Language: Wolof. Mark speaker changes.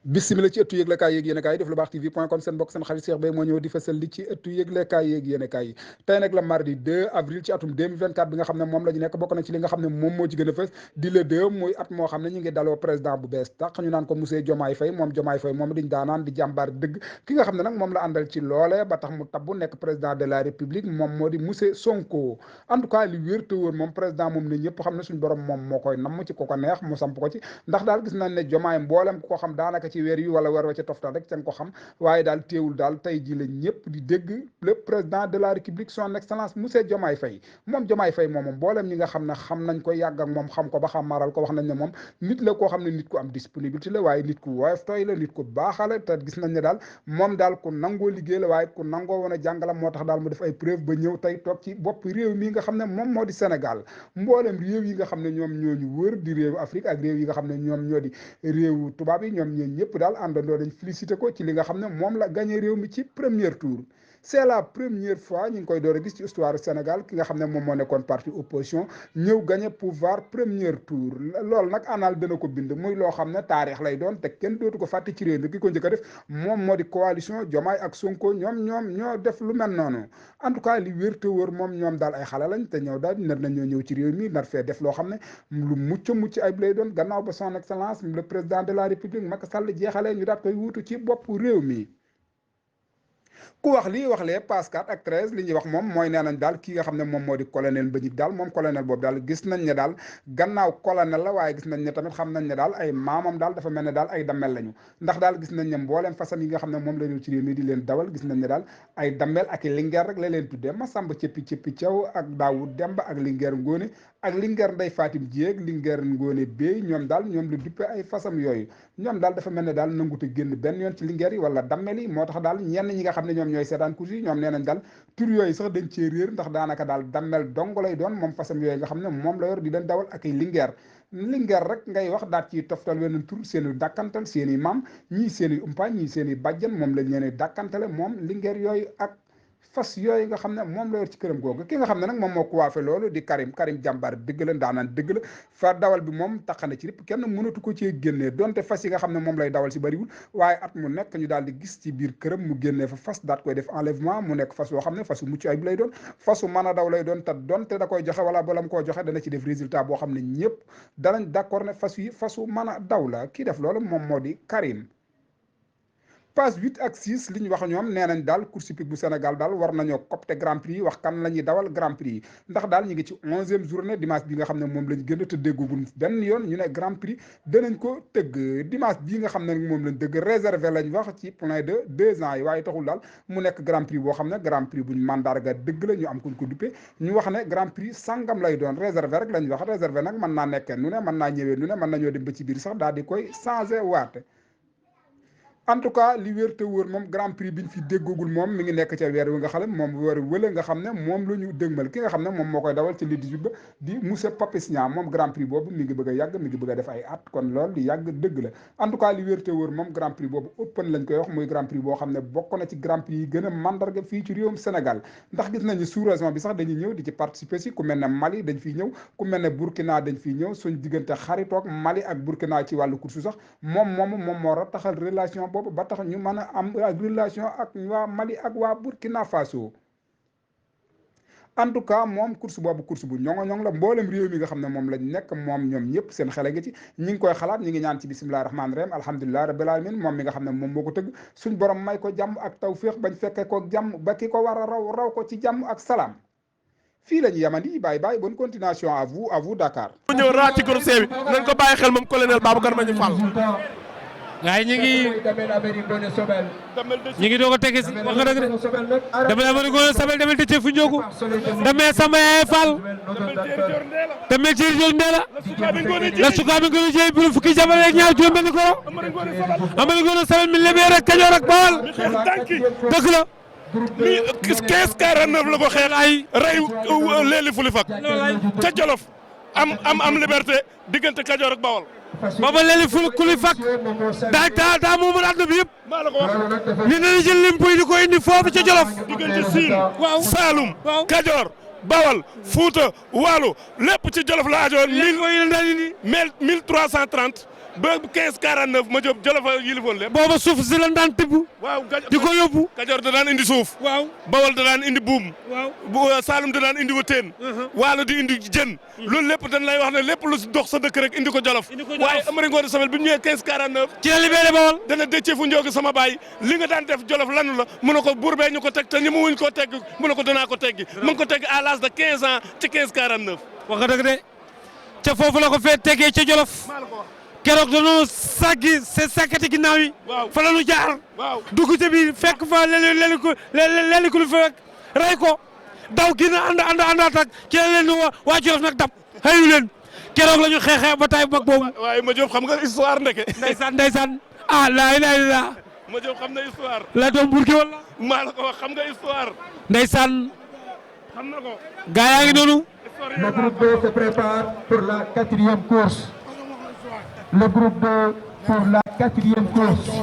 Speaker 1: bisimila ci ëttu yëglekaay yéeg yéenekaay yi def lu baax tv.com seen mbokk seen xarit Cheikh Beye moo ñëw di fësal li ci ëttu yëglekaay yéeg yéenekaay yi tey nag la mardi 2 avril ci atum 2024 bi nga xam ne moom la ñu nekk bokk na ci li nga xam ne moom moo ci gën a fës di le 2 muy at moo xam ne ñu ngi daloo président bu bees tax ñu naan ko monsieur Diomaye Faye moom Diomaye Faye moom diñ daanaan di jàmbaar dëgg ki nga xam ne nag moom la àndal ci loole ba tax mu tabbu nekk président de la république moom moo di monsieur Sonko en tout cas li wér te wóor moom président moom ne ñëpp xam ne suñu borom moom moo koy namm ci ko ko neex mu samp ko ci ndax daal gis nañ ne Diomaye mboolem ku ko xam daanaka ci weer yi wala weer wa ca toftal rek ca ko xam waaye daal teewul daal tey ji la ñëpp di dégg le président de la république son excellence monsieur Diomaye Faye moom Diomaye Faye moom mboolem ñi nga xam ne xam nañ ko yàgg ak moom xam ko ba xam maral ko wax nañ ne moom nit la koo xam ne nit ku am disponibilité la waaye nit ku woyof tooy la nit ku baaxale te gis nañ ne daal moom daal ku nangoo liggéey la waaye ku nangoo woon a jàngalam moo tax daal mu def ay preuve ba ñëw tey toog ci bopp réew mi nga xam ne moom moo di Sénégal mboolem réew yi nga xam ne ñoom ñooñu wër di réewu Afrique ak réew yi nga xam ne ñoom ñoo di réewu tubaab yi ñoom ñeen ñëpp daal àndandoo dañ félicité ko ci li nga xam ne moom la gagné réew mi ci premier tour c'est la première fois ñu ngi koy door a gis ci histoire Sénégal ki nga xam ne moom moo nekkoon parti opposition ñëw gagné pouvoir premier tour loolu nag anal dana ko bind muy loo xam ne taarix lay doon te kenn dootu ko fàtte ci réew mi ki ko njëkk a def moom moo di coalition Diomaye ak Sonko ñoom ñoo def lu mel noonu en tout cas li wér te wóor moom ñoom daal ay xale lañ te ñëw daal nar nañoo ñëw ci réew mi nar fee def loo xam ne lu mucc ayib lay doon gannaaw ba son excellence le président de la république Macky Sall jeexalee ñu daat koy wuutu ci bopp réew mi ku wax lii wax lee passe 4 ak 13 li ñuy wax moom mooy nee nañ daal ki nga xam ne moom moo di colonel Mbagnick daal moom colonel boobu daal gis nañ ne daal gannaaw colonel la waaye gis nañ ne tamit xam nañ ne daal ay maamam daal dafa mel ne daal ay dammel lañu ndax daal gis nañ ne mbooleem façon yi nga xam ne moom la ñu ci réew mi di leen dawal gis nañ ne daal ay dammel ak i lingeer rek la leen tuddee Masamba cëppi Thiaw ak Daawud Demba ak lingeer Ngóone ak lingeer Ndey Fatim Dieng lingeer Ngóone Bey ñoom daal ñoom la duppe ay façon yooyu ñoom daal dafa mel ne daal nangute génn benn yoon ci lingeer yi wala dammel yi moo tax daal ñenn ñi nga xam ne ñoom ñooy seetaan course yi ñoom nee nañ daal tur yooyu sax dañ cee réer ndax daanaka daal dammel dong lay doon moom façon yooyu nga xam ne moom la yor di leen dawal ak ay lingeer rek ngay wax daat ci toftal weneen tur seen i dàkkantal seen i maam ñii seen i umpaañ ñii seen i bàjjan moom lañ leen dàkkantale moom lingeer yooyu ak fas yooyu nga xam ne moom la yor ci këram googu ki nga xam ne nag moom moo ko waafee loolu di Karim jàmbaar dëgg la ndaanaan dëgg la fa dawal bi moom taxana ci lépp kenn mënatu ko cee génnee donte fas yi nga xam ne moom lay dawal si bariwul waaye at mu nekk ñu daal di gis ci biir këram mu génnee fa fas daat koy def enlèvement mu nekk fas yoo xam ne fasu mucc ayib lay doon fasu mën a daw lay doon te donte da koy joxe wala balam koo joxe dana ci def résultat boo xam ne ñëpp danañ d'accord ne fas yi fasu mën a daw la kii def loolu moom moo di Karim page 8 ak 6 li ñu wax ñoom nee nañ daal course hippique bu Sénégal daal war nañoo copte grand prix wax kan la ñuy dawal grand prix yi ndax daal ñu ngi ci 11e journée dimanche bi nga xam ne moom lañ gën a te déggugun benn yoon ñu ne grand prix danañ ko tëgg dimanche bii nga xam ne moom lañ dëgg réservé lañ wax ci plein de 2 ans yi waaye taxul daal mu nekk grand prix boo xam ne grand prix buñ mandarga dëgg la ñu am kuñ ko duppee ñu wax ne grand prix sangam lay doon réservé rek lañ wax réservé nag mën naa nekkee nu ne mën naa ñëwee nu ne mën nañoo dem ba ci biir sax daal di koy changé waate en tout cas li wér te wóor moom grand prix biñ fi déggagul moom mi ngi nekk ca weer wi nga xam ne moom weer wële nga xam ne moom la ñu dëgmal ki nga xam ne moom moo koy dawal ci le 18 ba di monsieur Papis Niang moom grand prix boobu mi ngi bëgg a yàgg mi ngi bëgg a def ay at kon loolu di yàgg dëgg la en tout cas li wér te wóor moom grand prix boobu open lañ koy wax muy grand prix boo xam ne bokk na ci grand prix yi gën a mandarga fii ci réewum Sénégal ndax gis nañu sous région bi sax dañuy ñëw di ci participer si ku mel ne Mali dañ fiy ñëw ku mel ne Burkina dañ fiy ñëw suñ diggante xaritoog Mali ak Burkina ci wàllu course sax moom moo rataxal relation boobu ba tax ñu mën a am relation ak waa Mali ak waa Burkina Faso en tout cas moom course boobu course bu ñoŋo-ñoŋ la mboolem réew mi nga xam ne moom lañ nekk moom ñoom ñëpp seen xele nga ci ñi ngi koy xalaat ñi ngi ñaan ci bismillahi rahmaani rahim alhamdulillahi rabbil alamin moom mi nga xam ne moom moo ko tëgg suñ borom may ko jàmm ak tawféex bañ fekkee ko jàmm ba ki ko war a raw ko ci jàmm ak salaam fii la ñu yamandi bàyyi bonne continuation à vous Dakar.
Speaker 2: mu ñëw raat ci groupe C bi nañ ko bàyyi xel moom colonel Babacar Mbagnick Fall.
Speaker 3: waaye ñu ngi doog a tege si wax nga dëgg de damay amari Ngoné Sobel damay tëcce fu njóogu damay sama yaay Fall damay ci jël ndeela la sukaabi Ngoné Dieye bu fukki jabar ak ñaar juróom benn koro amari Ngoné Sobel mi lebee rek Kajoor ak Bawal dëgg la
Speaker 2: mi 1549 la ko xeex ay rey leeli fuli fak ca Jolof am liberté diggante Kajoor ak Bawal
Speaker 3: booba leeli kuli fak daa moomoon àdduna bi yëpp
Speaker 2: maa la ko wax
Speaker 3: ni nañu jël limpuy di ko indi foofu ca Jolof
Speaker 2: diggante Siin Saalum Kajoor Bawal Fuuta Waalo lépp ci Jolof la ajoon 1330 ba 15-49 ma jóob Jolof a yilifoon lépp.
Speaker 3: booba suuf si lan daan tibb.
Speaker 2: waaw
Speaker 3: di ko yóbbu.
Speaker 2: Kajoor da daan indi suuf.
Speaker 3: waaw
Speaker 2: Bawol da daan indi buum.
Speaker 3: waaw
Speaker 2: Saalum da daan indi wuteen. Waalo di indi jën. loolu lépp dañ lay wax ne lépp lu dox sa dëkk rek indi ko Jolof. waaye Amari Ngoone Sobel bi ñu ñëwee 15-49.
Speaker 3: ci la libéré Bawol.
Speaker 2: dana dëccee fu njoogi sama baay li nga daan def Jolof lanu la mu ne ko buur bee ñu ko teg te ñi mu wuñ koo tegg mu ne ko danaa ko teggi mu ngi ko tegg à l'âge de 15 ans ci 15-49.
Speaker 3: wax nga dëgg de ca foofu la ko fee tegee ca Jolof. keroog dañoo sàkkati ginnaaw yi. fa la ñu jaar. dugg ca biir fekk fa léeg-léeg ku lu fekk rey ko daw gi na àndaat ak ci la leen waa Jolof nag dab xëyu leen keroog la ñu xeexee ba tay mag boobu.
Speaker 2: waaye ma Diop xam nga histoire ndeke.
Speaker 3: ndeysaan ah laa ilaaha illallaah.
Speaker 2: ma Diop xam na histoire.
Speaker 3: la doom burki wala.
Speaker 2: maa la ko wax xam nga histoire.
Speaker 3: ndeysaan.
Speaker 2: xam na ko.
Speaker 3: gaa yaa ngi noonu.
Speaker 4: Le groupe 2 se prépare pour la 4e course. Le groupe 2 pour la 4e course.